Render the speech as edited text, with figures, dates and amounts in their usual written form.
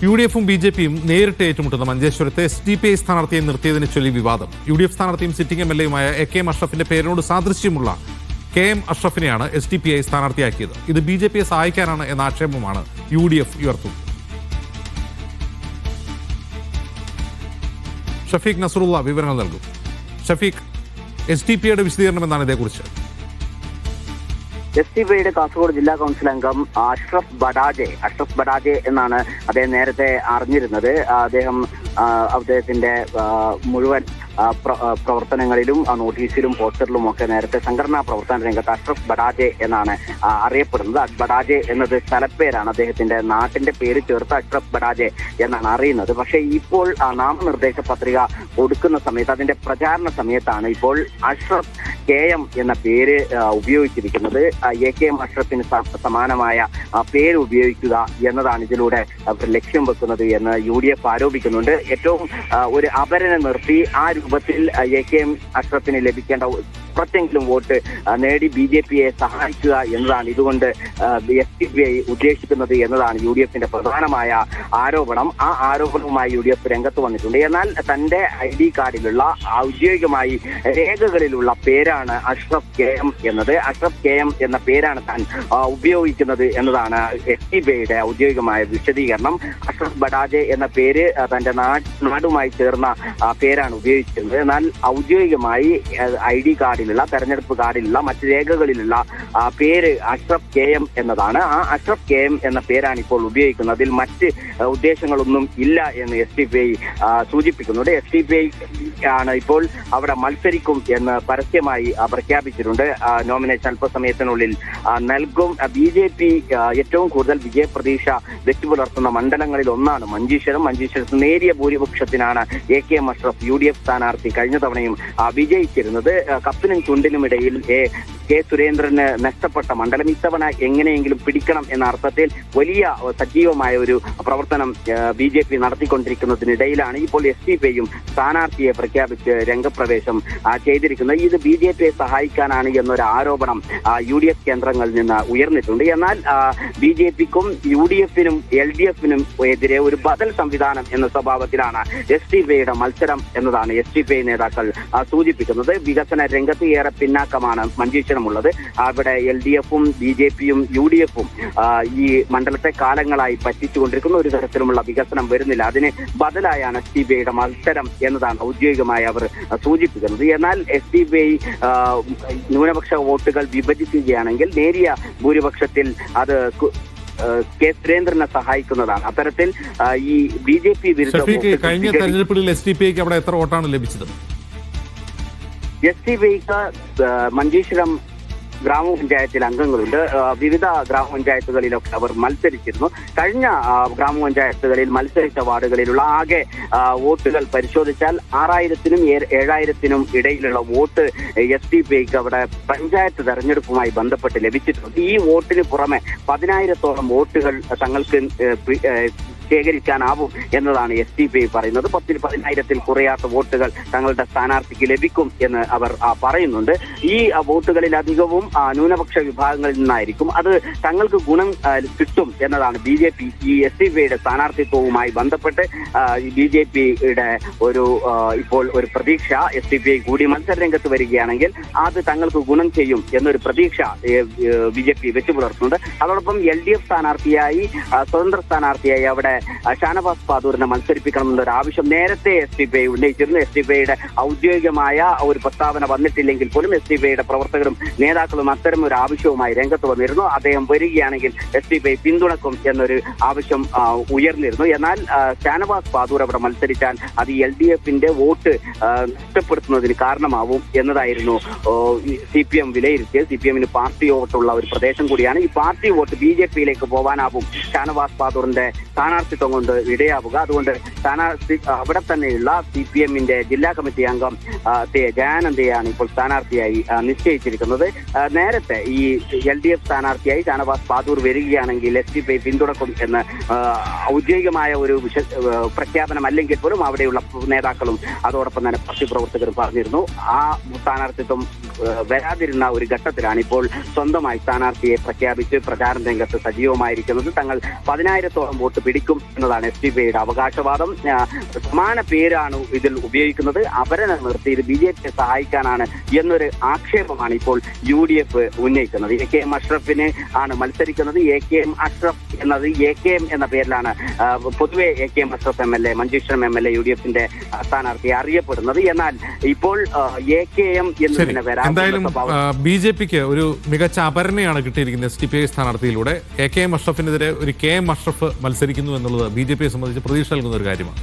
UDFും BJPയും നേരിട്ട് ഏറ്റുമുട്ടുന്ന മഞ്ചേശ്വരത്തെ SDPI സ്ഥാനാർത്ഥിയെ നിർത്തിയതിനെ ചൊല്ലി വിവാദം. UDF സ്ഥാനാർത്ഥിയും സിറ്റിംഗ് MLAയുമായ AK അഷ്റഫിന്റെ പേരിനോട് സാദൃശ്യമുള്ള KM അഷ്റഫിനെയാണ് SDPI സ്ഥാനാർത്ഥിയാക്കിയത്. ഇത് BJPയെ സഹായിക്കാനാണ് എന്ന ആക്ഷേപമാണ് UDF ഉയർത്തുന്നത്. ഷഫീഖ് നസറുള്ള വിവരങ്ങൾ നൽകും. ഷഫീഖ്, SDPIയുടെ വിശദീകരണം എന്താണ് ഇതേക്കുറിച്ച്? SDPIയുടെ കാസർഗോഡ് ജില്ലാ കൗൺസിൽ അംഗം അഷ്റഫ് ബഡാജെ എന്നാണ് അദ്ദേഹം നേരത്തെ അറിഞ്ഞിരുന്നത്. അദ്ദേഹത്തിന്റെ മുഴുവൻ പ്രവർത്തനങ്ങളിലും നോട്ടീസിലും പോസ്റ്ററിലും ഒക്കെ നേരത്തെ സംഘടനാ പ്രവർത്തന രംഗത്ത് അഷ്റഫ് ബഡാജെ എന്നാണ് അറിയപ്പെടുന്നത്. ബഡാജെ എന്നത് സ്ഥലപ്പേരാണ്. അദ്ദേഹത്തിന്റെ നാട്ടിന്റെ പേര് ചേർത്ത് അഷ്റഫ് ബഡാജെ എന്നാണ് അറിയുന്നത്. പക്ഷേ ഇപ്പോൾ നാമനിർദ്ദേശ പത്രിക കൊടുക്കുന്ന സമയത്ത്, അതിന്റെ പ്രചാരണ സമയത്താണ് ഇപ്പോൾ അഷ്റഫ് KM എന്ന പേര് ഉപയോഗിച്ചിരിക്കുന്നത്. AK അഷ്റഫിന് സമാനമായ പേര് ഉപയോഗിക്കുക എന്നതാണ് ഇതിലൂടെ അവർ ലക്ഷ്യം വെക്കുന്നത് എന്ന് UDF ആരോപിക്കുന്നുണ്ട്. ഏറ്റവും ഒരു അപരനെ നിർത്തി ആ രൂപത്തിൽ AK അഷ്റഫിന് ലഭിക്കേണ്ട കുറച്ചെങ്കിലും വോട്ട് നേടി BJPയെ സഹായിക്കുക എന്നതാണ് ഇതുകൊണ്ട് SDPI ഉദ്ദേശിക്കുന്നത് എന്നതാണ് UDFന്റെ പ്രധാനമായ ആരോപണം. ആ ആരോപണവുമായി UDF രംഗത്ത് വന്നിട്ടുണ്ട്. എന്നാൽ തന്റെ ID കാർഡിലുള്ള ഔദ്യോഗികമായി രേഖകളിലുള്ള പേരാണ് അഷ്റഫ് KM എന്നത്. അഷ്റഫ് KM എന്ന പേരാണ് താൻ ഉപയോഗിക്കുന്നത് എന്നതാണ് SDPIയുടെ ഔദ്യോഗികമായ വിശദീകരണം. അഷ്റഫ് ബഡാജെ എന്ന പേര് തന്റെ നാടുമായി ചേർന്ന പേരാണ് ഉപയോഗിച്ചിരുന്നത്. എന്നാൽ ഔദ്യോഗികമായി ID കാർഡിലുള്ള, തെരഞ്ഞെടുപ്പ് കാർഡിലുള്ള, മറ്റ് രേഖകളിലുള്ള പേര് അഷ്റഫ് KM എന്നതാണ്. ആ അഷ്റഫ് KM എന്ന പേരാണ് ഇപ്പോൾ ഉപയോഗിക്കുന്നത്. അതിൽ മറ്റ് ഉദ്ദേശങ്ങളൊന്നും ഇല്ല എന്ന് SDPI സൂചിപ്പിക്കുന്നുണ്ട്. SDPI ആണ് ഇപ്പോൾ അവിടെ മത്സരിക്കും എന്ന് പരസ്യമായി പ്രഖ്യാപിച്ചിട്ടുണ്ട്. നോമിനേഷൻ അല്പസമയത്തിനുള്ളിൽ നൽകും. BJP ഏറ്റവും കൂടുതൽ വിജയപ്രതീക്ഷ വെച്ചുപുലർത്തുന്ന മണ്ഡലങ്ങളിൽ ഒന്നാണ് മഞ്ചേശ്വരം. മഞ്ചേശ്വരത്ത് നേരിയ ഭൂരിപക്ഷത്തിനാണ് AK അഷ്റഫ് UDF സ്ഥാനാർത്ഥി കഴിഞ്ഞ തവണയും വിജയിച്ചിരുന്നത്. കപ്പിനും ചുണ്ടിനുമിടയിൽ K സുരേന്ദ്രന് നഷ്ടപ്പെട്ട മണ്ഡലം ഇത്തവണ എങ്ങനെയെങ്കിലും പിടിക്കണം എന്ന അർത്ഥത്തിൽ വലിയ സജീവമായ ഒരു പ്രവർത്തനം BJP നടത്തിക്കൊണ്ടിരിക്കുന്നതിനിടയിലാണ് ഇപ്പോൾ SDPIയും സ്ഥാനാർത്ഥിയെ പ്രഖ്യാപിച്ച് രംഗപ്രവേശം ചെയ്തിരിക്കുന്നത്. ഇത് BJPയെ സഹായിക്കാനാണ് എന്നൊരു ആരോപണം UDF കേന്ദ്രങ്ങളിൽ നിന്ന് ഉയർന്നിട്ടുണ്ട്. എന്നാൽ BJPക്കും UDFനും LDFനും എതിരെ ഒരു ബദൽ സംവിധാനം എന്ന സ്വഭാവത്തിലാണ് SDPIയുടെ മത്സരം എന്നതാണ് SDPI നേതാക്കൾ സൂചിപ്പിക്കുന്നത്. വികസന രംഗത്ത് ഏറെ പിന്നാക്കമാണ് മഞ്ചേശ്വരമുള്ളത്. അവിടെ LDFും BJPയും UDFും ഈ മണ്ഡലത്തെ കാലങ്ങളായി പറ്റിച്ചുകൊണ്ടിരിക്കുന്ന ഒരു തരത്തിലുമുള്ള വികസനം വരുന്നില്ല. അതിന് ബദലായാണ് SDPIയുടെ മത്സരം എന്നതാണ് ഔദ്യോഗികമായി അവർ സൂചിപ്പിക്കുന്നത്. എന്നാൽ SDPI ന്യൂനപക്ഷ വോട്ടുകൾ വിഭജിക്കുകയാണെങ്കിൽ നേരിയ ഭൂരിപക്ഷത്തിൽ അത് K സുരേന്ദ്രനെ സഹായിക്കുന്നതാണ്. അത്തരത്തിൽ ഈ BJP വിരുദ്ധ കഴിഞ്ഞ തെരഞ്ഞെടുപ്പിൽ SDPIക്ക് അവിടെ എത്ര വോട്ടാണ് ലഭിച്ചത്? SDPIക്ക് മഞ്ചേശ്വരം ഗ്രാമപഞ്ചായത്തിൽ അംഗങ്ങളുണ്ട്. വിവിധ ഗ്രാമപഞ്ചായത്തുകളിലൊക്കെ അവർ മത്സരിച്ചിരുന്നു. കഴിഞ്ഞ ഗ്രാമപഞ്ചായത്തുകളിൽ മത്സരിച്ച വാർഡുകളിലുള്ള ആകെ വോട്ടുകൾ പരിശോധിച്ചാൽ 6000-നും 7000-നും ഇടയിലുള്ള വോട്ട് SDPIക്ക് അവിടെ പഞ്ചായത്ത് തെരഞ്ഞെടുപ്പുമായി ബന്ധപ്പെട്ട് ലഭിച്ചിട്ടുണ്ട്. ഈ വോട്ടിന് പുറമെ 10,000-ഓളം വോട്ടുകൾ തങ്ങൾക്ക് ശേഖരിക്കാനാവും എന്നതാണ് SDPI പറയുന്നത്. 10,000-ൽ കുറയാത്ത വോട്ടുകൾ തങ്ങളുടെ സ്ഥാനാർത്ഥിക്ക് ലഭിക്കും എന്ന് അവർ പറയുന്നുണ്ട്. ഈ വോട്ടുകളിൽ അധികവും ന്യൂനപക്ഷ വിഭാഗങ്ങളിൽ നിന്നായിരിക്കും. അത് തങ്ങൾക്ക് ഗുണം കിട്ടും എന്നതാണ് BJP ഈ SDPIയുടെ സ്ഥാനാർത്ഥിത്വവുമായി ബന്ധപ്പെട്ട് BJPയുടെ ഇപ്പോൾ ഒരു പ്രതീക്ഷ. SDPI കൂടി മത്സര രംഗത്ത് വരികയാണെങ്കിൽ അത് തങ്ങൾക്ക് ഗുണം ചെയ്യും എന്നൊരു പ്രതീക്ഷ BJP വെച്ചു പുലർത്തുന്നുണ്ട്. അതോടൊപ്പം LDF സ്ഥാനാർത്ഥിയായി, സ്വതന്ത്ര സ്ഥാനാർത്ഥിയായി അവിടെ ഷാനവാസ് പാദൂരിനെ മത്സരിപ്പിക്കണമെന്നൊരു ആവശ്യം നേരത്തെ SDPI ഉന്നയിച്ചിരുന്നു. SDPIയുടെ ഔദ്യോഗികമായ ഒരു പ്രസ്താവന വന്നിട്ടില്ലെങ്കിൽ പോലും SDPIയുടെ പ്രവർത്തകരും നേതാക്കളും അത്തരം ഒരു ആവശ്യവുമായി രംഗത്ത് വന്നിരുന്നു. അദ്ദേഹം വരികയാണെങ്കിൽ SDPI പിന്തുണക്കും എന്നൊരു ആവശ്യം ഉയർന്നിരുന്നു. എന്നാൽ ഷാനവാസ് പാദൂർ അവിടെ മത്സരിച്ചാൽ അത് LDFന്റെ വോട്ട് നഷ്ടപ്പെടുത്തുന്നതിന് കാരണമാവും എന്നതായിരുന്നു CPM വിലയിരുത്തിയത്. CPMന് പാർട്ടി വോട്ടുള്ള ഒരു പ്രദേശം കൂടിയാണ്. ഈ പാർട്ടി വോട്ട് BJPയിലേക്ക് പോകാനാവും ഷാനവാസ് പാദൂറിന്റെ സ്ഥാനാർത്ഥിത്വം കൊണ്ട് ഇടയാവുക. അതുകൊണ്ട് സ്ഥാനാർത്ഥി അവിടെ തന്നെയുള്ള CPMന്റെ ജില്ലാ കമ്മിറ്റി അംഗം ജയാനന്ദയാണ് ഇപ്പോൾ സ്ഥാനാർത്ഥിയായി നിശ്ചയിച്ചിരിക്കുന്നത്. നേരത്തെ ഈ LDF സ്ഥാനാർത്ഥിയായി ഷാനവാസ് പാദൂർ വരികയാണെങ്കിൽ SDPI പിന്തുണക്കും എന്ന് ഔദ്യോഗികമായ ഒരു പ്രഖ്യാപനം അല്ലെങ്കിൽ പോലും അവിടെയുള്ള നേതാക്കളും അതോടൊപ്പം തന്നെ പാർട്ടി പ്രവർത്തകരും പറഞ്ഞിരുന്നു. ആ സ്ഥാനാർത്ഥിത്വം വരാതിരുന്ന ഒരു ഘട്ടത്തിലാണ് ഇപ്പോൾ സ്വന്തമായി സ്ഥാനാർത്ഥിയെ പ്രഖ്യാപിച്ച് പ്രചാരണ രംഗത്ത് സജീവമായിരിക്കുന്നത്. തങ്ങൾ 10,000-ഓളം വോട്ട് പിടിക്കും മത്സരിക്കും എന്നതാണ് SDPIയുടെ അവകാശവാദം. സമാന പേരാണ് ഇതിൽ ഉപയോഗിക്കുന്നത്. അവരെ നിർത്തി ഇത് BJPയെ സഹായിക്കാനാണ് എന്നൊരു ആക്ഷേപമാണ് ഇപ്പോൾ UDF ഉന്നയിക്കുന്നത്. AKM അഷ്റഫിന് ആണ് മത്സരിക്കുന്നത്. AKM അഷ്റഫ് എന്നത് AKM എന്ന പേരിലാണ് പൊതുവെ AKM Ashraf MLA, Manjeshwaram MLA UDFന്റെ സ്ഥാനാർത്ഥി അറിയപ്പെടുന്നത്. എന്നാൽ ഇപ്പോൾ AKM എന്നതിന് എന്തായാലും BJPക്ക് ഒരു മികച്ച അപരനെയാണ് കിട്ടിയിരിക്കുന്നത് SDPI സ്ഥാനാർത്ഥിയിലൂടെ. AKM അഷ്റഫിനെതിരെ ഒരു KM അഷ്റഫ് മത്സരിക്കുന്നു എന്നുള്ളത് BJPയെ സംബന്ധിച്ച് പ്രതീക്ഷ നൽകുന്ന ഒരു കാര്യമാണ്.